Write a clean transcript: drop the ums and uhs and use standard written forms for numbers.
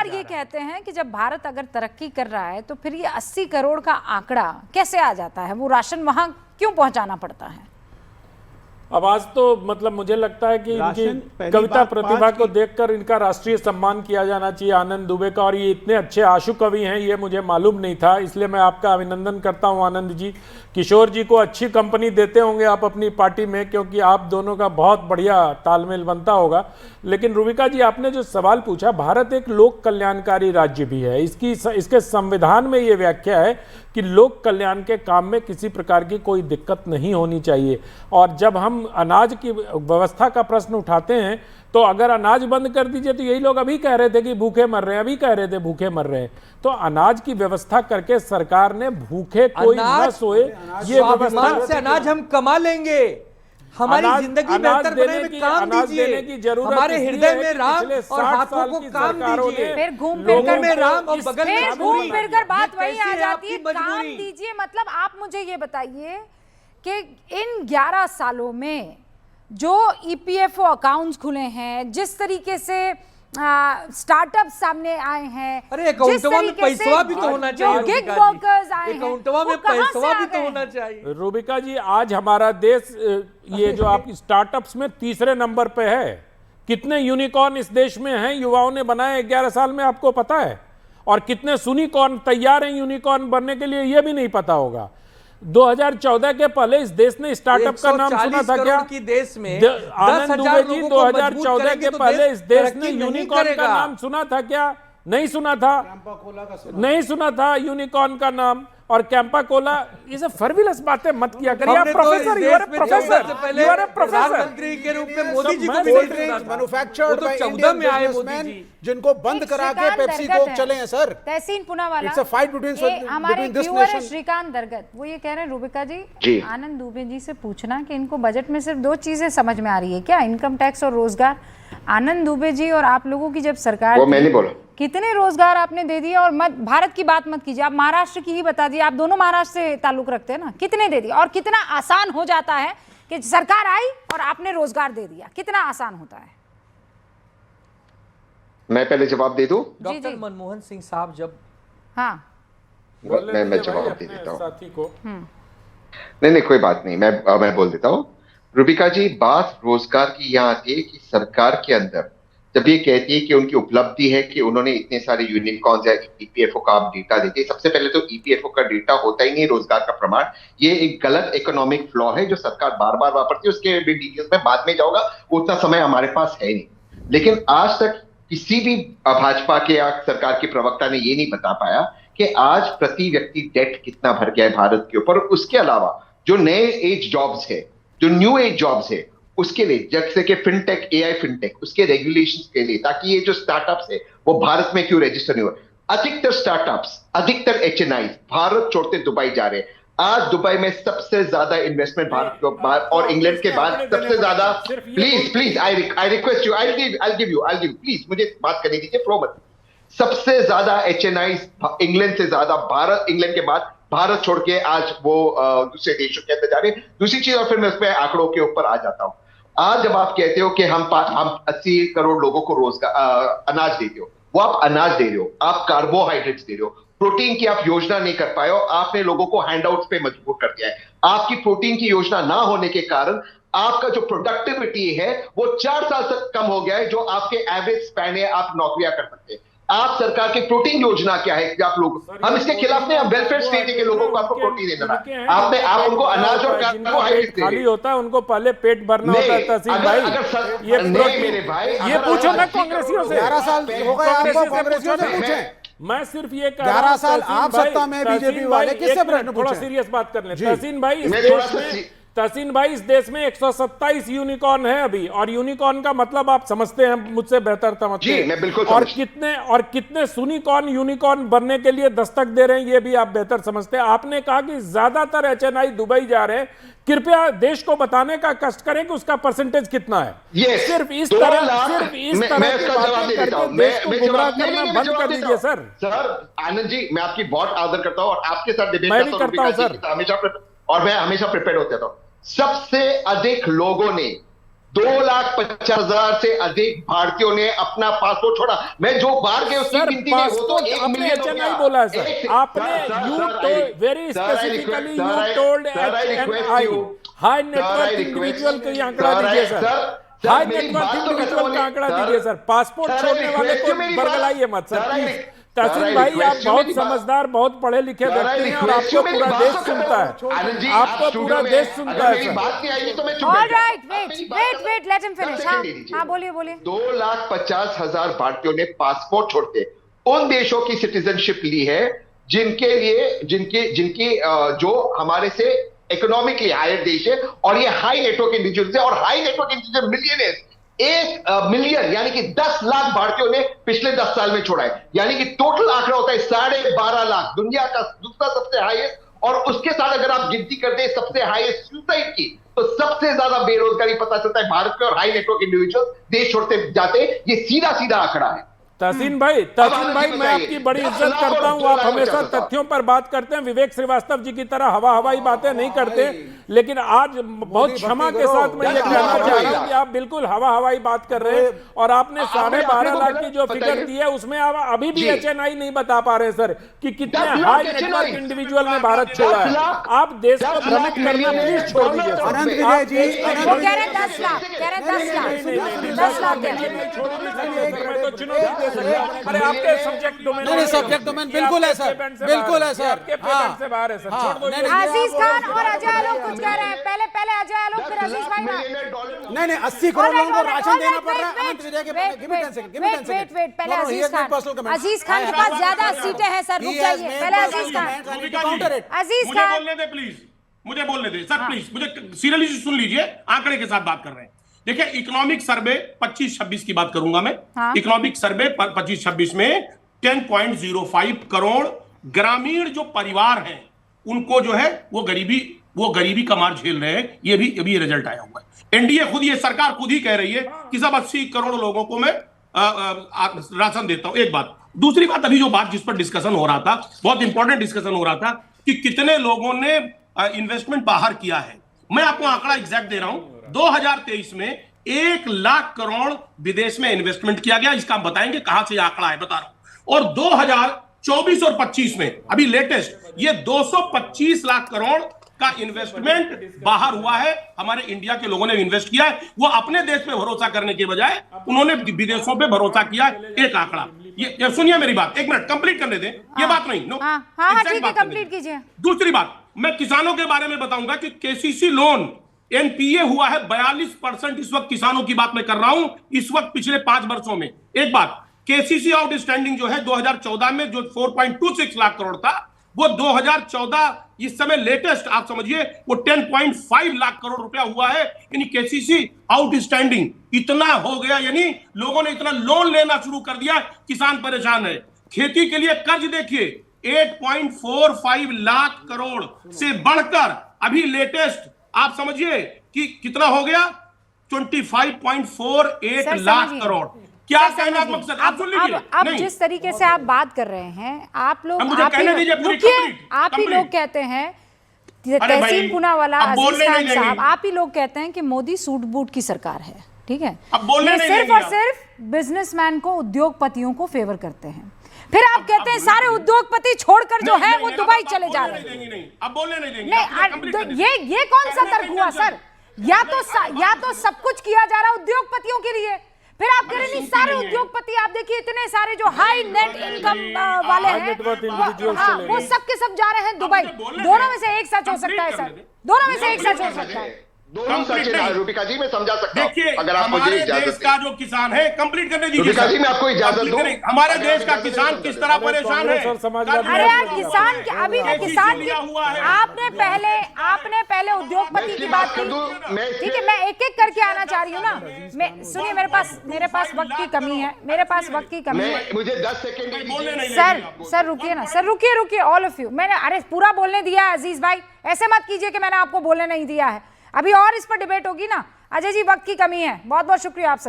बार ये कहते हैं कि जब भारत अगर तरक्की कर रहा है तो फिर ये 80 करोड़ का आंकड़ा कैसे आ जाता है, वो राशन वहां क्यों पहुंचाना पड़ता है? अब आज तो मतलब मुझे लगता है कि इनकी कविता प्रतिभा को देखकर इनका राष्ट्रीय सम्मान किया जाना चाहिए, आनंद दुबे का। और ये इतने अच्छे आशु कवि हैं ये मुझे मालूम नहीं था, इसलिए मैं आपका अभिनंदन करता हूं आनंद जी। किशोर जी को अच्छी कंपनी देते होंगे आप अपनी पार्टी में, क्योंकि आप दोनों का बहुत बढ़िया तालमेल बनता होगा। लेकिन रुबिका जी, आपने जो सवाल पूछा, भारत एक लोक कल्याणकारी राज्य भी है। इसके संविधान में ये व्याख्या है कि लोक कल्याण के काम में किसी प्रकार की कोई दिक्कत नहीं होनी चाहिए। और जब हम अनाज की व्यवस्था का प्रश्न उठाते हैं तो अगर अनाज बंद कर दीजिए, तो यही लोग अभी कह रहे थे कि भूखे मर रहे हैं, अभी कह रहे थे भूखे मर रहे हैं। तो अनाज की व्यवस्था करके सरकार ने भूखे कोई न सोए ये व्यवस्था से अनाज हम कमा लेंगे, हमारी जिंदगी बेहतर बनाने में काम दीजिए, हमारे हृदय में राम और हाथों को काम दीजिए। फिर घूम लोगों में राम और बगल में घूम फिर कर बात वही आ जाती है, काम दीजिए। मतलब आप मुझे ये बताइए कि इन 11 सालों में जो ईपीएफओ अकाउंट्स खुले हैं, जिस तरीके से स्टार्टअप सामने आए हैं, अरे अकाउंटवा में पैसा भी तो होना चाहिए, गिग वर्कर्स आए हैं, अकाउंटवा में पैसा भी तो होना चाहिए। रुबिका जी, आज हमारा देश ये जो आप स्टार्टअप्स में तीसरे नंबर पे है। कितने यूनिकॉर्न इस देश में हैं युवाओं ने बनाए 11 साल में, आपको पता है? और कितने सुनिकॉर्न तैयार हैं यूनिकॉर्न बनने के लिए, ये भी नहीं पता होगा। 2014 के पहले इस देश ने स्टार्टअप का नाम सुना था क्या? की देश में आनंद दुबे जी, 2014 के पहले इस देश ने यूनिकॉर्न का नाम सुना था क्या? नहीं सुना था, नहीं सुना था यूनिकॉर्न का नाम। और कैंपा कोला, ये सब फर्विलस बातें मत किया करिए। आप professor, you are professor, you are professor. प्रधानमंत्री के रूप में मोदी जी को cold drinks manufactured by Indian businessman जिनको बंद करा के पेप्सी कोक चले हैं sir. Tehseen Poonawalla, it's a fight between this nation. Shrikant Dargat वो ये कह रहे हैं, रुबिका जी, आनंद दुबे जी से पूछना कि इनको बजट में सिर्फ 2 चीजें समझ में आ रही है क्या, इनकम टैक्स और रोजगार। आनंद दुबे जी और आप लोगों की जब सरकार, वो मैंने बोला, कितने रोजगार आपने दे दिए? और मत भारत की बात मत कीजिए, आप महाराष्ट्र की ही बता दिए, आप दोनों महाराष्ट्र से ताल्लुक रखते हैं ना। कितने दे दिए? और कितना आसान हो जाता है कि सरकार आई और आपने रोजगार दे दिया, कितना आसान होता है? मैं पहले जवाब दे दूं? डॉक्टर मनमोहन सिंह साहब जब, हाँ मैं जवाब दे देता हूँ साथी को। नहीं कोई बात नहीं, मैं बोल देता हूँ। रुबिका जी, बात रोजगार की यहाँ आती है कि सरकार के अंदर जब ये कहती है कि उनकी उपलब्धि है कि उन्होंने इतने सारे यूनिकॉर्न्स या ईपीएफओ का आप डेटा देते हैं। सबसे पहले तो ईपीएफओ का डेटा होता ही नहीं रोजगार का प्रमाण। ये एक गलत इकोनॉमिक फ्लॉ है जो सरकार बार बार वापरती है। उसके भी डिटेल्स में बाद में जाऊंगा, उतना समय हमारे पास है नहीं। लेकिन आज तक किसी भी भाजपा के या सरकार के प्रवक्ता ने ये नहीं बता पाया कि आज प्रति व्यक्ति डेट कितना भर गया है भारत के ऊपर। उसके अलावा जो नए एज जॉब्स है, जो न्यू एज जॉब्स है, उसके लिए जैसे कि फिनटेक, एआई फिनटेक, उसके रेगुलेशंस के लिए, ताकि ये जो स्टार्टअप्स है वो भारत में क्यों रजिस्टर नहीं हो। अधिकतर स्टार्टअप्स, अधिकतर एचएनआईज भारत छोड़ते दुबई जा रहे हैं। आज दुबई में सबसे ज्यादा इन्वेस्टमेंट भारत के बाद और इंग्लैंड के बाद सबसे ज्यादा। Please I request you, I give please मुझे बात करने दीजिए, फ्लो मत। सबसे ज्यादा एचएनआईज इंग्लैंड से ज्यादा भारत, इंग्लैंड के बाद भारत छोड़ के आज वो दूसरे देशों के अंदर जा रहे हैं। दूसरी चीज, और फिर मैं उसमें आंकड़ों के ऊपर आ जाता हूं। आज जब आप कहते हो कि हम 80 करोड़ लोगों को रोजगार अनाज देते हो, वो आप अनाज दे रहे हो, आप कार्बोहाइड्रेट्स दे रहे हो, प्रोटीन की आप योजना नहीं कर पाए हो। आपने लोगों को हैंडआउट्स पे मजबूर कर दिया है। आपकी प्रोटीन की योजना ना होने के कारण आपका जो प्रोडक्टिविटी है वो 4 साल तक कम हो गया है। जो आपके एवरेज स्पैन है, आप नौकरियां कर सकते हैं। आप सरकार की प्रोटीन योजना क्या है कि आप लोग, हम इसके खिलाफ नहीं, हम वेलफेयर स्टेट के लोगों को आपको प्रोटीन देना है। आपने आप उनको अनाज और कार्बोहाइड्रेट खाली होता है, उनको पहले पेट भरना होता है। तहसीन भाई, ये मेरे भाई, ये पूछो ना कांग्रेसियों से। 11 साल हो गए आपको, कांग्रेसियों से पूछें। मैं सिर्फ ये कह 11 साल आप सत्ता में बीजेपी वाले, किससे प्रश्न थोड़ा पूछें? सीरियस बात कर ले। तहसीन भाई, इस देश में 127 यूनिकॉर्न है अभी। और यूनिकॉर्न का मतलब आप समझते हैं मुझसे बेहतर समझते हैं। मैं बिल्कुल और कितने सुनिकॉर्न यूनिकॉर्न बनने के लिए दस्तक दे रहे हैं, ये भी आप बेहतर समझते हैं। आपने कहा कि ज्यादातर एचएनआई दुबई जा रहे हैं। कृपया देश को बताने का कष्ट करें कि उसका परसेंटेज कितना है। सिर्फ इस तरह की बातें करके देश को गुमराह करना बंद कर दीजिए सर। आनंद जी, मैं आपकी बहुत आदर करता हूं और आपके साथ डिबेट मैं भी करता हूं सर, हमेशा, और मैं हमेशा प्रिपेयर होता था। सबसे अधिक लोगों ने 2,50,000 से अधिक भारतीयों ने अपना पासपोर्ट छोड़ा। मैं जो बाहर गए उसकी गिनती में वो तो 1 मिलियन हो गया। बोला सर, आपने very specifically you told high network individual का ये आंकड़ा दीजिए सर, हाई नेटवर्क इंडिविजुअल का आंकड़ा दीजिए सर, पासपोर्ट छोड़ने वाले को बरगलाइए मत सर। तहसीन भाई आप बहुत समझदार, बहुत पढ़े लिखे व्यक्ति हैं और आपको पूरा देश सुनता है, आपको पूरा देश सुनता है सर। बात नहीं आएगी तो मैं alright, wait let him finish. हां बोलिए। 2,50,000 भारतीयों ने पासपोर्ट छोड़ के उन देशों की सिटीजनशिप ली है जिनके लिए जिनकी जो हमारे से इकोनॉमिकली हायर देश है, और ये हाई नेटवर्क इंडिविजुअल्स है, और high network individual millionaires 1 million यानी कि 10 लाख भारतीयों ने पिछले 10 साल में छोड़ा है। यानी कि टोटल आंकड़ा होता है 12.5 लाख, दुनिया का दूसरा सबसे हाईएस्ट। और उसके साथ अगर आप गिनती करते हैं सबसे हाईएस्ट सुसाइड की, तो सबसे ज्यादा बेरोजगारी पता चलता है भारत में, और हाई नेटवर्क इंडिविजुअल देश छोड़ते जाते। ये सीधा आंकड़ा है। तहसीन भाई मैं आपकी बड़ी इज्जत करता हूं, आप हमेशा तथ्यों पर बात करते हैं, विवेक श्रीवास्तव जी की तरह हवाई बातें नहीं करते। लेकिन आज बहुत क्षमा के साथ मैं ये कहना चाह रहा हूं कि आप बिल्कुल हवाई बात कर रहे हैं, और आपने 12.5 लाख की जो फिगर दी है उसमें आप अभी भी HNI नहीं बता पा रहे सर कि कितने हाई नेटवर्क इंडिविजुअल ने भारत छोड़ा है। आप देश को भ्रमित करना प्लीज छोड़ दीजिए। 10 लाख अरे आपके सब्जेक्ट डोमेन बिल्कुल है सर, बिल्कुल है सर, आपके पेटेंट से बाहर है सर, छोड़ दो। अजीज खान और अजय आलोक कुछ कह रहे हैं, पहले अजय आलोक फिर अजीज भाई। नहीं 80 करोड़ लोगों को राशन देना पड़ रहा है। वेट पहले अजीज खान के पास ज्यादा सीटें हैं सर, रुक जाइए पहले अजीज खान बोलने दे प्लीज, मुझे बोलने दे सर प्लीज, मुझे सीरियसली सुन लीजिए, आंकड़े के साथ बात कर रहे हैं। देखिए इकोनॉमिक सर्वे 25-26 की बात करूंगा मैं। इकोनॉमिक सर्वे 25-26 में 10.05 करोड़ ग्रामीण जो परिवार हैं उनको जो है वो गरीबी का मार झेल रहे हैं। ये भी रिजल्ट आया हुआ है। एनडीए खुद, ये सरकार खुद ही कह रही है कि सब 80 करोड़ लोगों को मैं राशन देता हूं। एक बात। दूसरी बात, अभी जो बात जिस पर डिस्कशन हो रहा था, बहुत इंपॉर्टेंट डिस्कशन हो रहा था कि कितने लोगों ने इन्वेस्टमेंट बाहर किया है। मैं आपको आंकड़ा एग्जैक्ट दे रहा हूं। 2023 में 1 लाख करोड़ विदेश में इन्वेस्टमेंट किया गया। इसका हम बताएंगे कहां से आंकड़ा है, बता रहा हूं। और 2024 और 25 में अभी लेटेस्ट ये 225 लाख करोड़ का इन्वेस्टमेंट बाहर हुआ है। हमारे इंडिया के लोगों ने इन्वेस्ट किया है। वो अपने देश पे भरोसा करने के बजाय उन्होंने विदेशों पे भरोसा किया। एक आंकड़ा, ये सुनिए मेरी बात, 1 मिनट कंप्लीट करने दें, ये बात नहीं। ठीक है, कंप्लीट कीजिए। दूसरी बात, मैं किसानों के बारे में बताऊंगा कि केसीसी लोन एनपीए हुआ है 42%। इस वक्त किसानों की बात मैं कर रहा हूं, इस वक्त पिछले 5 वर्षों में। एक बात, केसीसी आउटस्टैंडिंग जो है 2014 में जो 4.26 लाख करोड़ था, वो 2014 इस समय लेटेस्ट आप समझिए वो 10.5 लाख करोड़ रुपया हुआ है। यानी केसीसी आउटस्टैंडिंग इतना हो गया, यानी लोगों ने इतना लोन लेना शुरू कर दिया, किसान परेशान है। खेती के लिए कर्ज देखिए 8.45 लाख करोड़ से बढ़कर अभी लेटेस्ट आप समझिए कि कितना हो गया, 25.48 लाख करोड़। क्या कहना मकसद, आप सुन लीजिए। अब जिस तरीके से आप बात कर रहे हैं, आप ही लोग कहते हैं, तहसीन पूनावाला, अजीज खान साहब, आप ही लोग कहते हैं कि मोदी सूट बूट की सरकार है, ठीक है। ये सिर्फ और सिर्फ बिजनेसमैन को, उद्योगपतियों को फेवर करते हैं। फिर आप कहते हैं सारे उद्योगपति छोड़कर जो है वो दुबई चले जा रहे हैं। अब बोलने नहीं देंगे। नहीं, ये कौन सा तर्क हुआ सर? या तो सब कुछ किया जा रहा है उद्योगपतियों के लिए, फिर आप कह रहे हैं सारे उद्योगपति, आप देखिए इतने सारे जो हाई नेट इनकम वाले हैं वो सब के सब जा रहे हैं दुबई। दोनों में से एक सच हो सकता है सर, दोनों में से एक सच हो सकता है। दोनों सच है रूपिका जी, मैं समझा सकता हूं अगर आप मुझे इजाजत दें। का जो किसान है कंप्लीट करने दीजिए रूपिका जी, मैं आपको इजाजत दूं। हमारे देश का किसान किस तरह परेशान है। अरे यार किसान, अभी ना किसान आपने पहले उद्योगपति की बात की, ठीक है। मैं एक एक करके आना चाह रही हूँ ना। सुनिए, मेरे पास वक्त की कमी है, मुझे 10 सेकंड। सर रुकिए ना, सर रुकिए ऑल ऑफ यू। मैंने अरे पूरा बोलने दिया है अजीज भाई, ऐसे मत कीजिए कि मैंने आपको बोलने नहीं दिया है। अभी और इस पर डिबेट होगी ना। अजय जी, वक्त की कमी है। बहुत बहुत शुक्रिया आप सब।